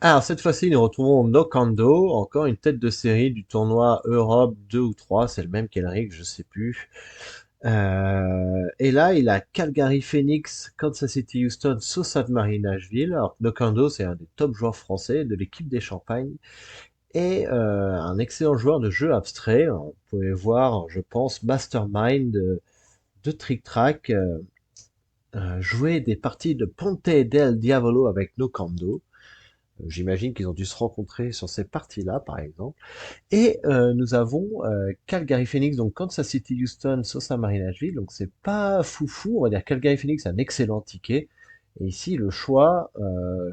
Alors cette fois-ci, nous retrouvons Nokando, encore une tête de série du tournoi Europe 2 ou 3, c'est le même qu'Elric, je sais plus. Et là, il a Calgary Phoenix, Kansas City Houston, Sault Ste. Marie Nashville. Alors Nokando, c'est un des top joueurs français de l'équipe des Champagnes et un excellent joueur de jeux abstraits. Alors, vous pouvez voir, je pense, Mastermind de Trick Track jouer des parties de Ponte del Diavolo avec Nokando. J'imagine qu'ils ont dû se rencontrer sur ces parties-là, par exemple. Et nous avons Calgary Phoenix, donc Kansas City Houston, Sault Marie Nashville. Donc c'est pas foufou, on va dire Calgary Phoenix, un excellent ticket. Et ici, le choix,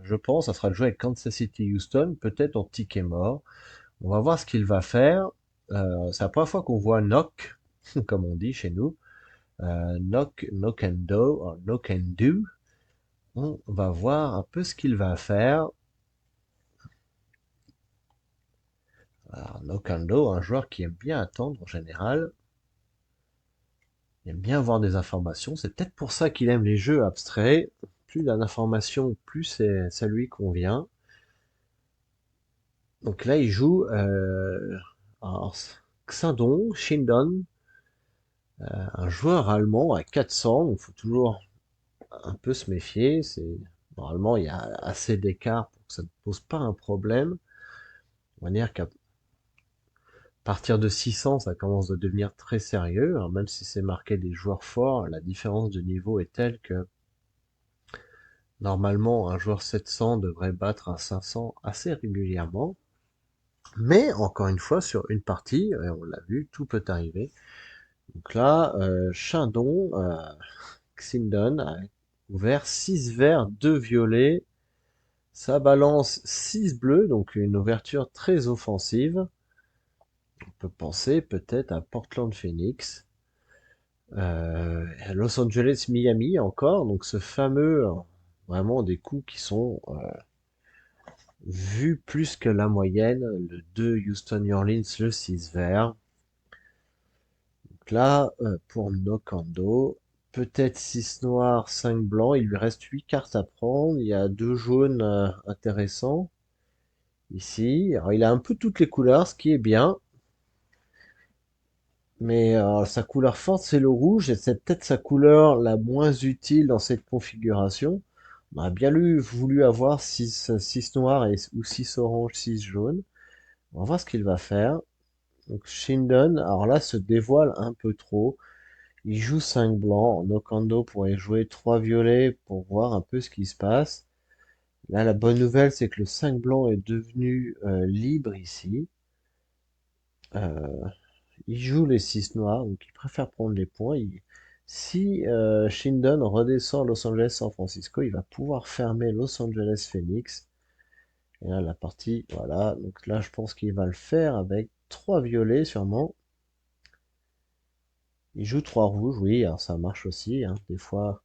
je pense, ça sera de jouer avec Kansas City Houston, peut-être en ticket mort. On va voir ce qu'il va faire. C'est la première fois qu'on voit knock, comme on dit chez nous. Knock, knock and do, knock and do. On va voir un peu ce qu'il va faire. Alors, Nokando, un joueur qui aime bien attendre en général, il aime bien avoir des informations. C'est peut-être pour ça qu'il aime les jeux abstraits. Plus il a d'informations, plus ça lui convient. Donc là, il joue alors, Xindong, Shindon, un joueur allemand à 400. Donc, il faut toujours un peu se méfier. Normalement, il y a assez d'écart pour que ça ne pose pas un problème. On va dire qu'à partir de 600, ça commence à devenir très sérieux. Alors, même si c'est marqué des joueurs forts, la différence de niveau est telle que normalement un joueur 700 devrait battre un 500 assez régulièrement. Mais encore une fois, sur une partie, on l'a vu, tout peut arriver. Donc là, Chindon, Xindon a ouvert 6 verts, 2 violets. Ça balance 6 bleus, donc une ouverture très offensive. On peut penser peut-être à Portland Phoenix. Los Angeles, Miami encore, donc ce fameux, vraiment des coups qui sont vus plus que la moyenne, le 2 Houston New Orleans, le 6 vert. Donc là, pour Nokando, peut-être 6 noirs, 5 blancs, il lui reste 8 cartes à prendre, il y a 2 jaunes intéressants ici. Alors il a un peu toutes les couleurs, ce qui est bien, mais sa couleur forte c'est le rouge et c'est peut-être sa couleur la moins utile dans cette configuration. On a bien voulu avoir 6 noirs ou 6 oranges, 6 jaunes. On va voir ce qu'il va faire. Donc Shindon, alors là, se dévoile un peu trop. Il joue 5 blancs. Nokando pourrait jouer 3 violets pour voir un peu ce qui se passe. Là, la bonne nouvelle, c'est que le 5 blanc est devenu libre ici. Euh, il joue les 6 noirs, donc il préfère prendre les points. Si Shindon redescend Los Angeles-San Francisco, il va pouvoir fermer Los Angeles Phoenix. Et là, la partie, voilà. Donc là, je pense qu'il va le faire avec 3 violets sûrement. Il joue 3 rouges, oui, alors ça marche aussi, hein. Des fois,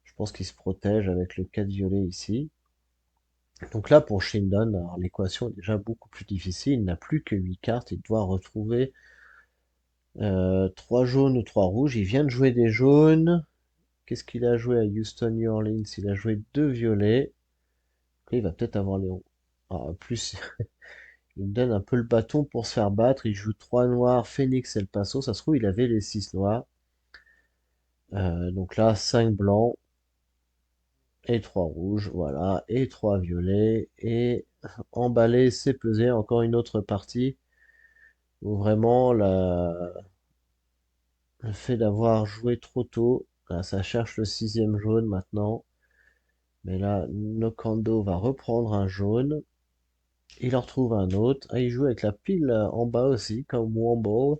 je pense qu'il se protège avec le 4 violet ici. Donc là, pour Shindon, alors l'équation est déjà beaucoup plus difficile. Il n'a plus que 8 cartes. Il doit retrouver 3 jaunes ou 3 rouges. Il vient de jouer des jaunes. Qu'est-ce qu'il a joué à Houston, New Orleans? Il a joué 2 violets. Là, il va peut-être avoir les rouges. En plus, il donne un peu le bâton pour se faire battre. Il joue 3 noirs, Phoenix et le Paso. Ça se trouve, il avait les 6 noirs. Donc là, 5 blancs et 3 rouges, voilà, et 3 violets. Et emballer, c'est peser. Encore une autre partie où vraiment le fait d'avoir joué trop tôt, là, ça cherche le sixième jaune maintenant. Mais là, Nokando va reprendre un jaune. Il en retrouve un autre. Ah, il joue avec la pile en bas aussi, comme Womble.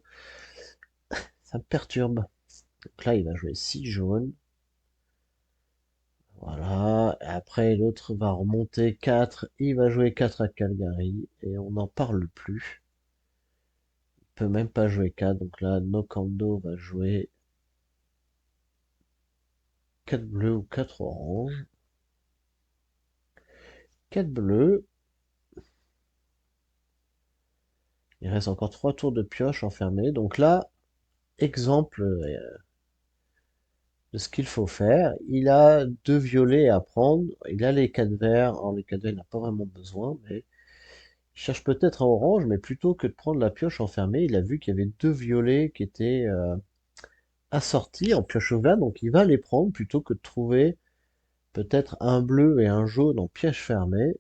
Ça me perturbe. Donc là, il va jouer 6 jaunes. Voilà. Après, l'autre va remonter 4. Il va jouer 4 à Calgary. Et on n'en parle plus. Il peut même pas jouer 4. Donc là, Nokando va jouer 4 bleus ou 4 oranges. 4 bleus. Il reste encore 3 tours de pioche enfermés. Donc là, exemple, de ce qu'il faut faire. Il a deux violets à prendre. Il a les quatre verts. Alors les quatre verts, il n'a pas vraiment besoin, mais il cherche peut-être un orange, mais plutôt que de prendre la pioche enfermée, il a vu qu'il y avait deux violets qui étaient assortis en pioche ouverte, donc il va les prendre plutôt que de trouver peut-être un bleu et un jaune en piège fermée,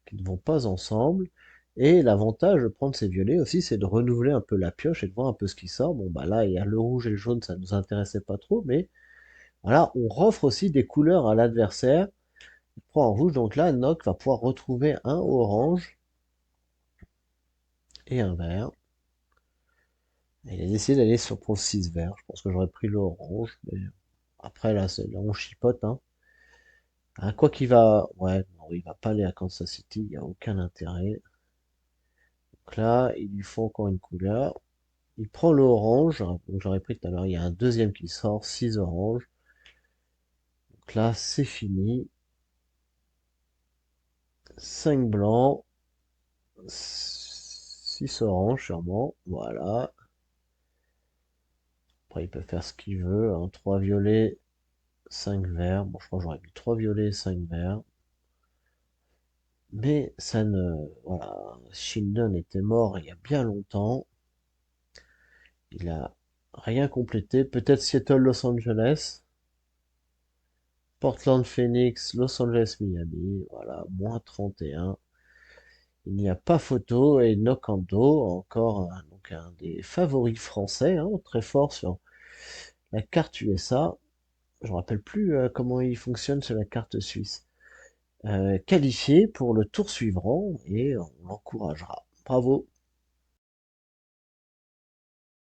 qui ne vont pas ensemble. Et l'avantage de prendre ces violets aussi, c'est de renouveler un peu la pioche et de voir un peu ce qui sort. Bon, bah là, il y a le rouge et le jaune, ça nous intéressait pas trop, mais voilà, on offre aussi des couleurs à l'adversaire. Il prend un rouge, donc là, Nock va pouvoir retrouver un orange et un vert. Et il a décidé d'aller sur pour le 6 vert. Je pense que j'aurais pris l'orange, mais après, là, là, on chipote, hein. Ah, quoi qu'il va, ouais, non, il va pas aller à Kansas City, il n'y a aucun intérêt. Donc là, il lui faut encore une couleur. Il prend l'orange, donc j'aurais pris tout à l'heure, il y a un deuxième qui sort, 6 oranges. Donc là, c'est fini. 5 blancs, 6 oranges sûrement, voilà. Après, il peut faire ce qu'il veut, hein. 3 violets, 5 verts. Bon, je crois que j'aurais mis 3 violets, 5 verts. Mais ça ne... Voilà, Shildon était mort il y a bien longtemps. Il a rien complété. Peut-être Seattle, Los Angeles. Portland, Phoenix, Los Angeles, Miami. Voilà, moins 31. Il n'y a pas photo. Et Nokando, encore donc un des favoris français, hein, très fort sur la carte USA. Je ne me rappelle plus comment il fonctionne sur la carte suisse. Qualifié pour le tour suivant et on l'encouragera. Bravo.